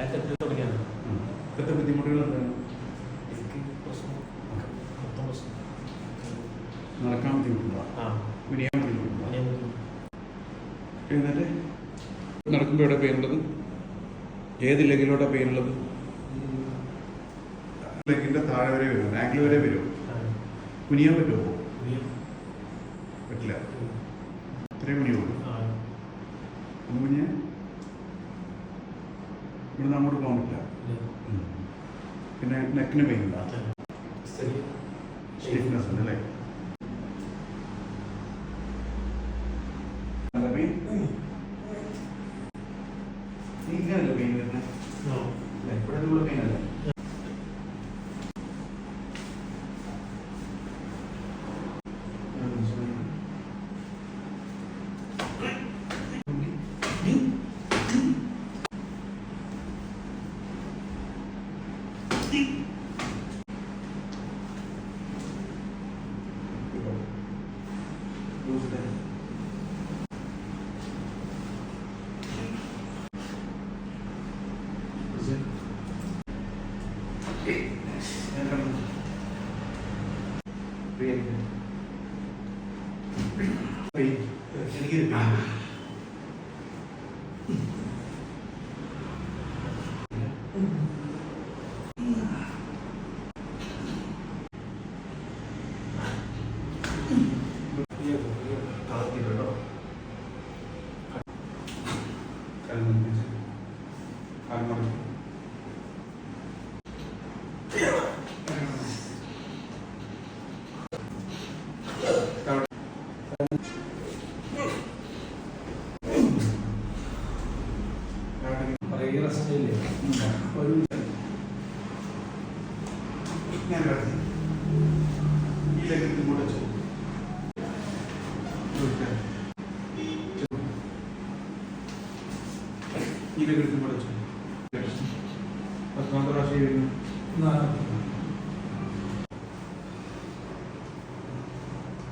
ഇപ്പോഴത്തെ ബുദ്ധിമുട്ടുകൾ എന്താണ്? നടക്കാൻ ബുദ്ധിമുട്ടുണ്ടോ? കുനിയാൻ ബുദ്ധിമുട്ടുണ്ടോ? എന്നിട്ട് നടക്കുമ്പോൾ എവിടെ പെയിനുള്ളത്? ഏത് ലെഗിലോട്ടാണ് പെയിനുള്ളത്? ലെഗിൻ്റെ താഴെ വരെ വരും, ആംഗിൾ വരെ വരും. കുനിയാൻ പറ്റുമോ? പറ്റില്ല. ഇത്രയും കുനിയുള്ളൂ. കുനിഞ്ഞ് ഇവിടുന്ന് അങ്ങോട്ട് പോകാൻ പറ്റില്ല. പിന്നെ നെക്കിന് പെയിൻ ഉണ്ടോ? സ്റ്റിഫ്നെസ് ഉണ്ട് അല്ലേ? ഇങ്ങനല്ലേ പെയിൻ വരുന്നത്? ഇവിടെ കൂടെ പെയിൻ അല്ലേ?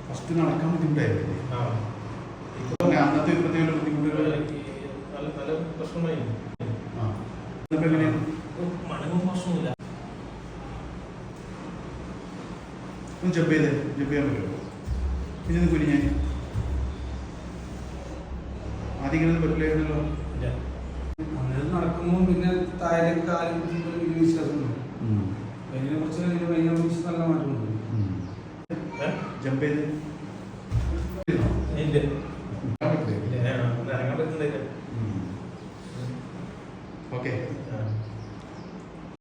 ഫസ്റ്റ് നടക്കാൻ ബുദ്ധിമുട്ടായിരുന്നു. അന്നത്തെ പ്രത്യേക ബുദ്ധിമുട്ടുകൾ ജബ് ചെയ്യാൻ പറ്റുമോ? ഇനി കുനിഞ്ഞ ആദ്യം ഇങ്ങനെ പറ്റില്ലായിരുന്നല്ലോ. അങ്ങനെ നടക്കുമ്പോൾ പിന്നെ താഴേക്ക് കാലും വിശ്വാസമുണ്ട്. അതിനെ കുറിച്ച് നല്ല മാറ്റമുണ്ട്. ജമ്പ് ചെയ്ത് ഓക്കെ.